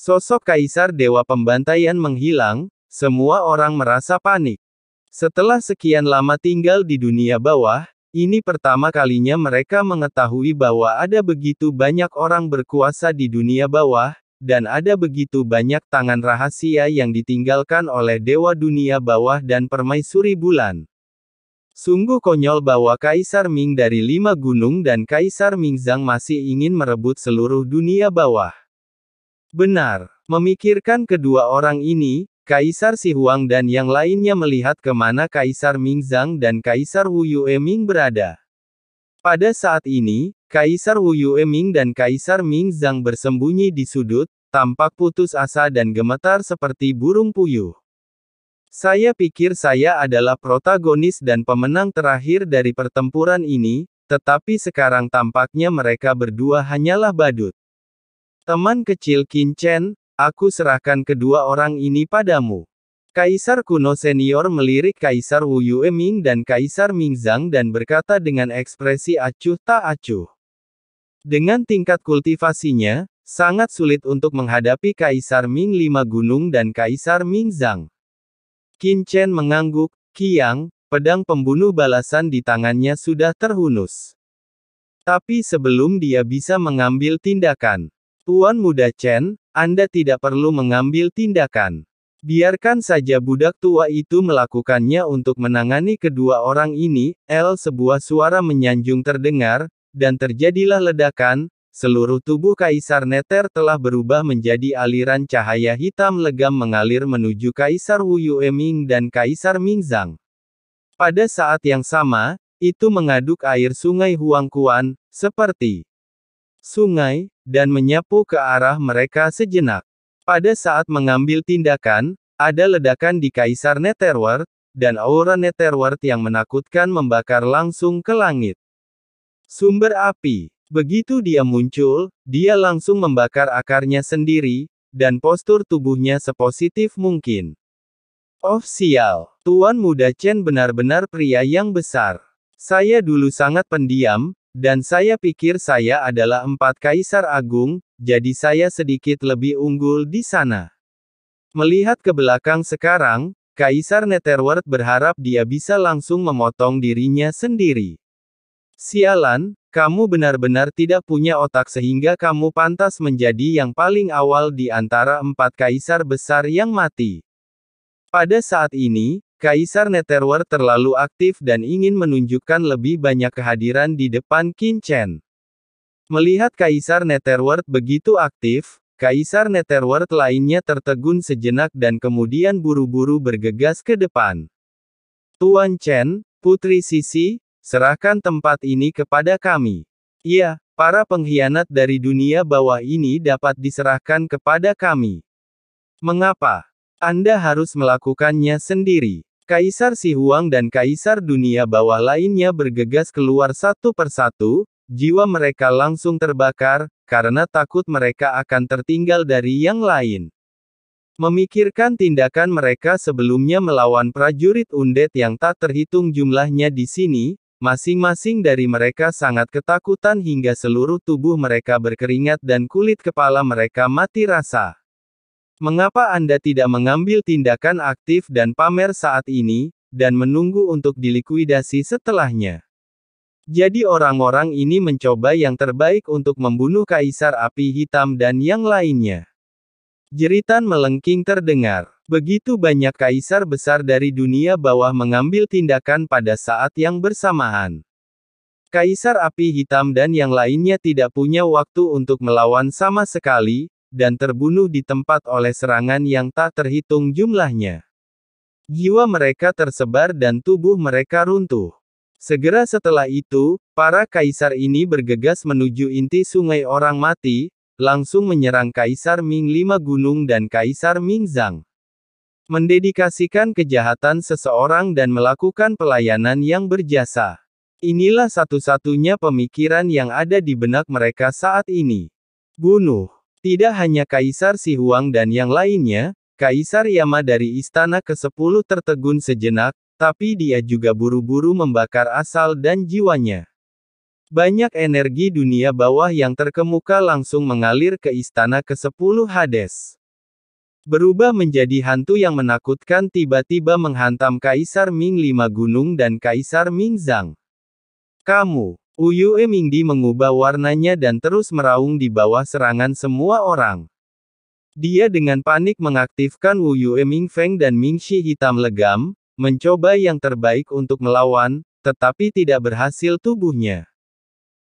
Sosok Kaisar Dewa Pembantaian menghilang, semua orang merasa panik. Setelah sekian lama tinggal di dunia bawah, ini pertama kalinya mereka mengetahui bahwa ada begitu banyak orang berkuasa di dunia bawah, dan ada begitu banyak tangan rahasia yang ditinggalkan oleh Dewa Dunia Bawah dan Permaisuri Bulan. Sungguh konyol bahwa Kaisar Ming dari 5 gunung dan Kaisar Mingzang masih ingin merebut seluruh dunia bawah. Benar, memikirkan kedua orang ini, Kaisar Si Huang dan yang lainnya melihat kemana Kaisar Mingzang dan Kaisar Wu Yueming berada. Pada saat ini, Kaisar Wu Yueming dan Kaisar Mingzang bersembunyi di sudut, tampak putus asa dan gemetar seperti burung puyuh. Saya pikir saya adalah protagonis dan pemenang terakhir dari pertempuran ini, tetapi sekarang tampaknya mereka berdua hanyalah badut. Teman kecil Qin Chen, aku serahkan kedua orang ini padamu. Kaisar kuno senior melirik Kaisar Wu Yueming dan Kaisar Mingzang dan berkata dengan ekspresi acuh tak acuh. Dengan tingkat kultivasinya, sangat sulit untuk menghadapi Kaisar Ming 5 gunung dan Kaisar Mingzang. Qin Chen mengangguk, Qiang, pedang pembunuh balasan di tangannya sudah terhunus. Tapi sebelum dia bisa mengambil tindakan, Tuan Muda Chen, Anda tidak perlu mengambil tindakan. Biarkan saja budak tua itu melakukannya untuk menangani kedua orang ini. Sebuah suara menyanjung terdengar, dan terjadilah ledakan. Seluruh tubuh Kaisar Neter telah berubah menjadi aliran cahaya hitam legam mengalir menuju Kaisar Wu Yueming dan Kaisar Mingzang. Pada saat yang sama, itu mengaduk air sungai Huangquan, seperti sungai, dan menyapu ke arah mereka sejenak. Pada saat mengambil tindakan, ada ledakan di Kaisar Netherworld, dan aura Netherworld yang menakutkan membakar langsung ke langit. Sumber api. Begitu dia muncul, dia langsung membakar akarnya sendiri, dan postur tubuhnya sepositif mungkin. Oh sial, Tuan Muda Chen benar-benar pria yang besar. Saya dulu sangat pendiam, dan saya pikir saya adalah 4 Kaisar Agung, jadi saya sedikit lebih unggul di sana. Melihat ke belakang sekarang, Kaisar Netherworld berharap dia bisa langsung memotong dirinya sendiri. Sialan, kamu benar-benar tidak punya otak sehingga kamu pantas menjadi yang paling awal di antara 4 Kaisar besar yang mati. Pada saat ini, Kaisar Netherworld terlalu aktif dan ingin menunjukkan lebih banyak kehadiran di depan Qin Chen. Melihat Kaisar Netherworld begitu aktif, Kaisar Netherworld lainnya tertegun sejenak dan kemudian buru-buru bergegas ke depan. Tuan Chen, Putri Sisi, serahkan tempat ini kepada kami. Iya, para pengkhianat dari dunia bawah ini dapat diserahkan kepada kami. Mengapa Anda harus melakukannya sendiri? Kaisar Si Huang dan Kaisar dunia bawah lainnya bergegas keluar satu persatu, jiwa mereka langsung terbakar, karena takut mereka akan tertinggal dari yang lain. Memikirkan tindakan mereka sebelumnya melawan prajurit undead yang tak terhitung jumlahnya di sini, masing-masing dari mereka sangat ketakutan hingga seluruh tubuh mereka berkeringat dan kulit kepala mereka mati rasa. Mengapa Anda tidak mengambil tindakan aktif dan pamer saat ini, dan menunggu untuk dilikuidasi setelahnya? Jadi orang-orang ini mencoba yang terbaik untuk membunuh Kaisar Api Hitam dan yang lainnya. Jeritan melengking terdengar. Begitu banyak kaisar besar dari dunia bawah mengambil tindakan pada saat yang bersamaan. Kaisar Api Hitam dan yang lainnya tidak punya waktu untuk melawan sama sekali, dan terbunuh di tempat oleh serangan yang tak terhitung jumlahnya. Jiwa mereka tersebar dan tubuh mereka runtuh. Segera setelah itu, para kaisar ini bergegas menuju inti sungai orang mati, langsung menyerang Kaisar Ming 5 gunung dan Kaisar Mingzang. Mendedikasikan kejahatan seseorang dan melakukan pelayanan yang berjasa. Inilah satu-satunya pemikiran yang ada di benak mereka saat ini. Bunuh. Tidak hanya Kaisar Si Huang dan yang lainnya, Kaisar Yama dari Istana ke-10 tertegun sejenak, tapi dia juga buru-buru membakar asal dan jiwanya. Banyak energi dunia bawah yang terkemuka langsung mengalir ke istana ke-10 Hades. Berubah menjadi hantu yang menakutkan tiba-tiba menghantam Kaisar Ming 5 gunung dan Kaisar Ming Zhang. Kamu, Uyue Mingdi mengubah warnanya dan terus meraung di bawah serangan semua orang. Dia dengan panik mengaktifkan Uyue Ming Feng dan Ming Shi hitam legam, mencoba yang terbaik untuk melawan, tetapi tidak berhasil tubuhnya.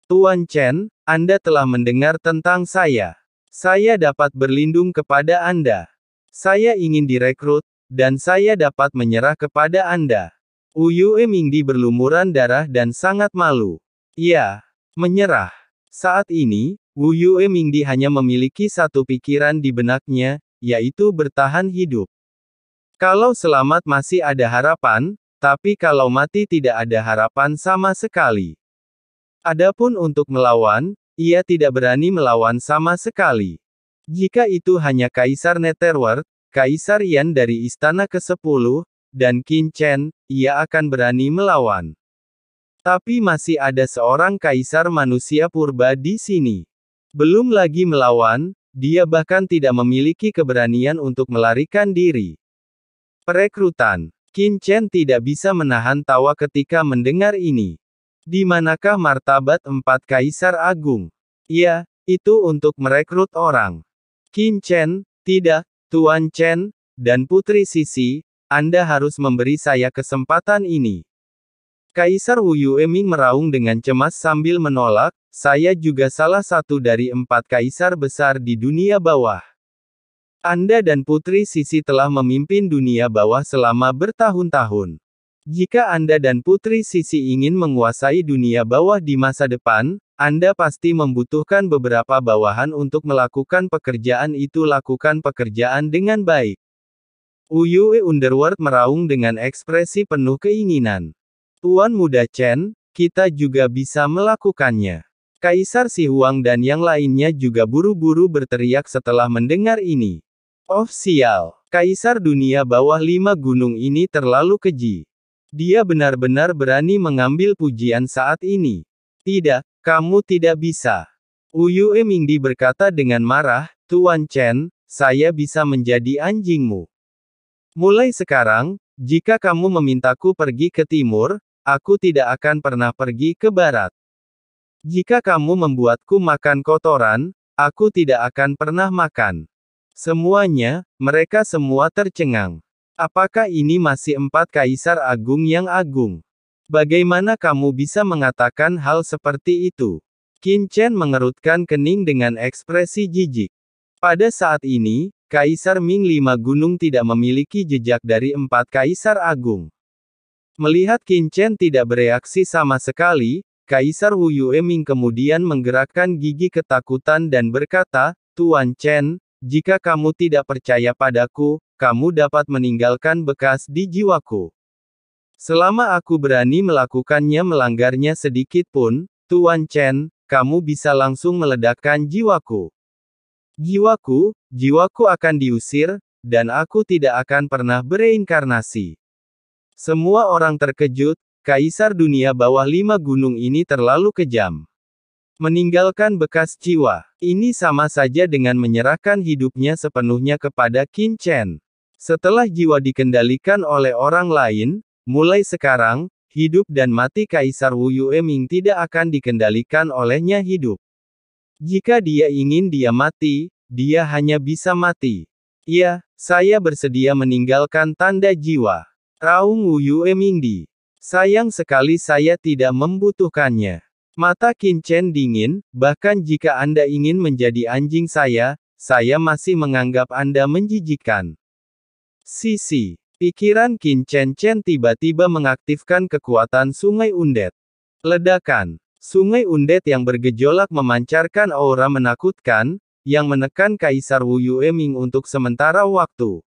Tuan Chen, Anda telah mendengar tentang saya. Saya dapat berlindung kepada Anda. Saya ingin direkrut, dan saya dapat menyerah kepada Anda. Uyue Mingdi berlumuran darah dan sangat malu. Ya, menyerah. Saat ini, Uyue Mingdi hanya memiliki satu pikiran di benaknya, yaitu bertahan hidup. Kalau selamat masih ada harapan, tapi kalau mati tidak ada harapan sama sekali. Adapun untuk melawan, ia tidak berani melawan sama sekali. Jika itu hanya Kaisar Netherworld, Kaisar Yan dari Istana ke-10, dan Qin Chen, ia akan berani melawan. Tapi masih ada seorang Kaisar manusia purba di sini. Belum lagi melawan, dia bahkan tidak memiliki keberanian untuk melarikan diri. Perekrutan. Qin Chen tidak bisa menahan tawa ketika mendengar ini. Di manakah martabat 4 Kaisar Agung? Ya, itu untuk merekrut orang. Qin Chen, tidak, Tuan Chen, dan Putri Sisi, Anda harus memberi saya kesempatan ini. Kaisar Uyue Ming meraung dengan cemas sambil menolak, saya juga salah satu dari 4 kaisar besar di dunia bawah. Anda dan Putri Sisi telah memimpin dunia bawah selama bertahun-tahun. Jika Anda dan Putri Sisi ingin menguasai dunia bawah di masa depan, Anda pasti membutuhkan beberapa bawahan untuk melakukan pekerjaan itu. Lakukan pekerjaan dengan baik. Uyue Underworld meraung dengan ekspresi penuh keinginan. Tuan Muda Chen, kita juga bisa melakukannya. Kaisar Si Huang dan yang lainnya juga buru-buru berteriak setelah mendengar ini. Oh sial, Kaisar dunia bawah 5 gunung ini terlalu keji. Dia benar-benar berani mengambil pujian saat ini. Tidak, kamu tidak bisa. Uyue Mingdi berkata dengan marah, Tuan Chen, saya bisa menjadi anjingmu. Mulai sekarang, jika kamu memintaku pergi ke timur, aku tidak akan pernah pergi ke barat. Jika kamu membuatku makan kotoran, aku tidak akan pernah makan. Semuanya, mereka semua tercengang. Apakah ini masih 4 Kaisar Agung yang agung? Bagaimana kamu bisa mengatakan hal seperti itu? Qin Chen mengerutkan kening dengan ekspresi jijik. Pada saat ini, Kaisar Ming 5 gunung tidak memiliki jejak dari 4 Kaisar Agung. Melihat Qin Chen tidak bereaksi sama sekali, Kaisar Uyue Ming kemudian menggerakkan gigi ketakutan dan berkata, Tuan Chen, jika kamu tidak percaya padaku, kamu dapat meninggalkan bekas di jiwaku. Selama aku berani melakukannya melanggarnya sedikit pun, Tuan Chen, kamu bisa langsung meledakkan jiwaku. Jiwaku akan diusir, dan aku tidak akan pernah bereinkarnasi. Semua orang terkejut, Kaisar dunia bawah 5 gunung ini terlalu kejam. Meninggalkan bekas jiwa, ini sama saja dengan menyerahkan hidupnya sepenuhnya kepada Qin Chen. Setelah jiwa dikendalikan oleh orang lain, mulai sekarang, hidup dan mati Kaisar Uyue Ming tidak akan dikendalikan olehnya hidup. Jika dia ingin dia mati, dia hanya bisa mati. Ya, saya bersedia meninggalkan tanda jiwa. Raung Uyue Mingdi. Sayang sekali saya tidak membutuhkannya. Mata Qin Chen dingin, bahkan jika Anda ingin menjadi anjing saya masih menganggap Anda menjijikkan. Sisi. Pikiran Qin Chen tiba-tiba mengaktifkan kekuatan Sungai Undet. Ledakan. Sungai Undet yang bergejolak memancarkan aura menakutkan, yang menekan Kaisar Uyue Ming untuk sementara waktu.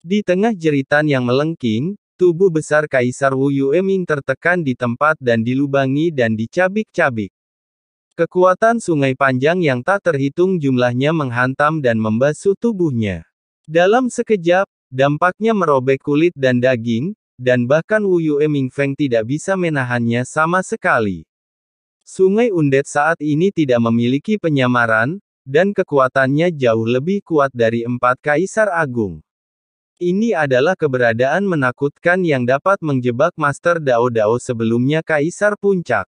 Di tengah jeritan yang melengking, tubuh besar Kaisar Uyue Ming tertekan di tempat dan dilubangi dan dicabik-cabik. Kekuatan sungai panjang yang tak terhitung jumlahnya menghantam dan membasuh tubuhnya. Dalam sekejap, dampaknya merobek kulit dan daging, dan bahkan Uyue Ming Feng tidak bisa menahannya sama sekali. Sungai Undet saat ini tidak memiliki penyamaran, dan kekuatannya jauh lebih kuat dari 4 Kaisar Agung. Ini adalah keberadaan menakutkan yang dapat menjebak Master Dao Dao sebelumnya Kaisar Puncak.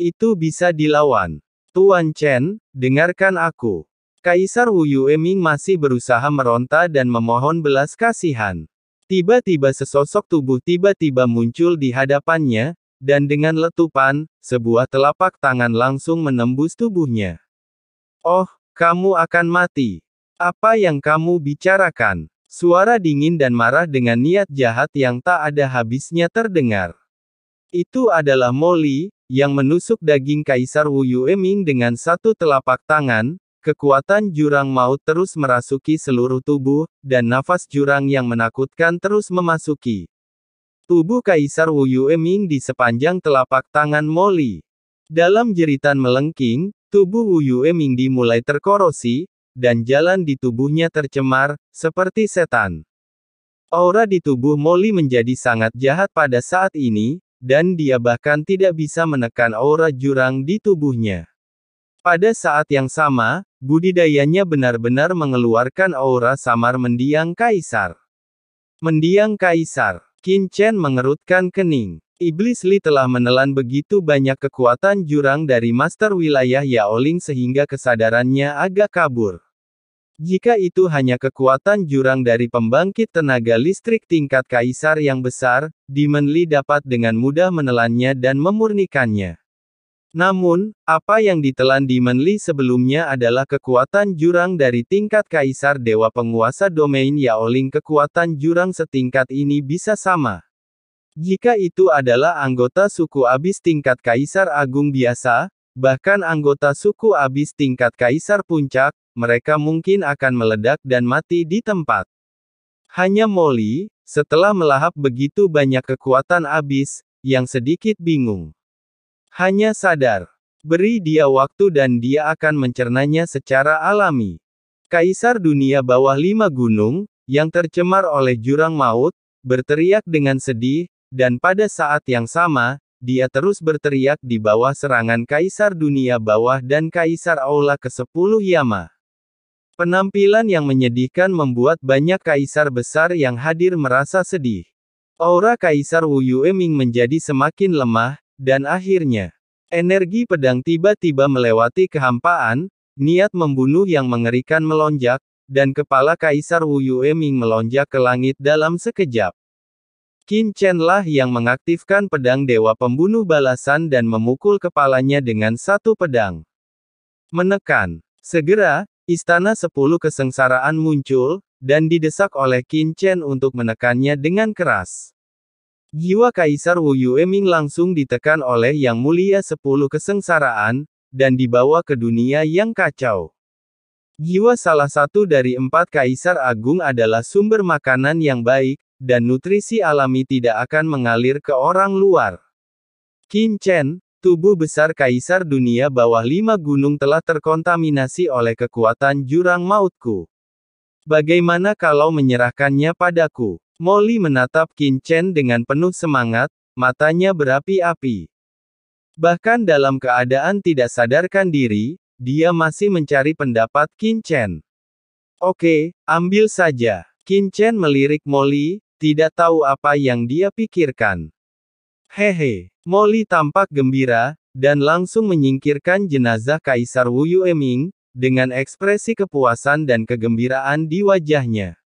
Itu bisa dilawan. Tuan Chen, dengarkan aku. Kaisar Wu Yueming masih berusaha meronta dan memohon belas kasihan. Tiba-tiba sesosok tubuh tiba-tiba muncul di hadapannya, dan dengan letupan, sebuah telapak tangan langsung menembus tubuhnya. Oh, kamu akan mati. Apa yang kamu bicarakan? Suara dingin dan marah dengan niat jahat yang tak ada habisnya terdengar. Itu adalah Molly, yang menusuk daging Kaisar Wu Yueming dengan satu telapak tangan. Kekuatan jurang maut terus merasuki seluruh tubuh, dan nafas jurang yang menakutkan terus memasuki tubuh Kaisar Wu Yueming di sepanjang telapak tangan Molly. Dalam jeritan melengking, tubuh Wu Yueming dimulai terkorosi, dan jalan di tubuhnya tercemar, seperti setan. Aura di tubuh Molly menjadi sangat jahat pada saat ini, dan dia bahkan tidak bisa menekan aura jurang di tubuhnya. Pada saat yang sama, budidayanya benar-benar mengeluarkan aura samar mendiang Kaisar. Mendiang Kaisar. Qin Chen mengerutkan kening. Iblis Li telah menelan begitu banyak kekuatan jurang dari Master Wilayah Yaoling sehingga kesadarannya agak kabur. Jika itu hanya kekuatan jurang dari pembangkit tenaga listrik tingkat Kaisar yang besar, Demon Li dapat dengan mudah menelannya dan memurnikannya. Namun, apa yang ditelan Demon Li sebelumnya adalah kekuatan jurang dari tingkat Kaisar Dewa Penguasa Domain Yaoling. Kekuatan jurang setingkat ini bisa sama. Jika itu adalah anggota suku abis tingkat Kaisar Agung biasa, bahkan anggota suku abis tingkat Kaisar Puncak, mereka mungkin akan meledak dan mati di tempat. Hanya Molly, setelah melahap begitu banyak kekuatan abis, yang sedikit bingung. Hanya sadar. Beri dia waktu dan dia akan mencernanya secara alami. Kaisar dunia bawah 5 gunung, yang tercemar oleh jurang maut, berteriak dengan sedih, dan pada saat yang sama, dia terus berteriak di bawah serangan Kaisar dunia bawah dan Kaisar Aula ke-10 Yama. Penampilan yang menyedihkan membuat banyak kaisar besar yang hadir merasa sedih. Aura Kaisar Wu Yueming menjadi semakin lemah, dan akhirnya, energi pedang tiba-tiba melewati kehampaan, niat membunuh yang mengerikan melonjak, dan kepala Kaisar Wu Yueming melonjak ke langit dalam sekejap. Qin Chen lah yang mengaktifkan pedang Dewa Pembunuh Balasan dan memukul kepalanya dengan satu pedang. Menekan. Segera, Istana 10 Kesengsaraan muncul, dan didesak oleh Qin Chen untuk menekannya dengan keras. Jiwa Kaisar Wu Yueming langsung ditekan oleh Yang Mulia 10 Kesengsaraan, dan dibawa ke dunia yang kacau. Jiwa salah satu dari 4 Kaisar Agung adalah sumber makanan yang baik, dan nutrisi alami tidak akan mengalir ke orang luar. Qin Chen, tubuh besar Kaisar dunia bawah 5 gunung telah terkontaminasi oleh kekuatan jurang mautku. Bagaimana kalau menyerahkannya padaku? Molly menatap Qin Chen dengan penuh semangat, matanya berapi-api. Bahkan dalam keadaan tidak sadarkan diri, dia masih mencari pendapat Qin Chen. Oke, ambil saja. Qin Chen melirik Molly, tidak tahu apa yang dia pikirkan. Hehe, Molly tampak gembira, dan langsung menyingkirkan jenazah Kaisar Wu Yueming, dengan ekspresi kepuasan dan kegembiraan di wajahnya.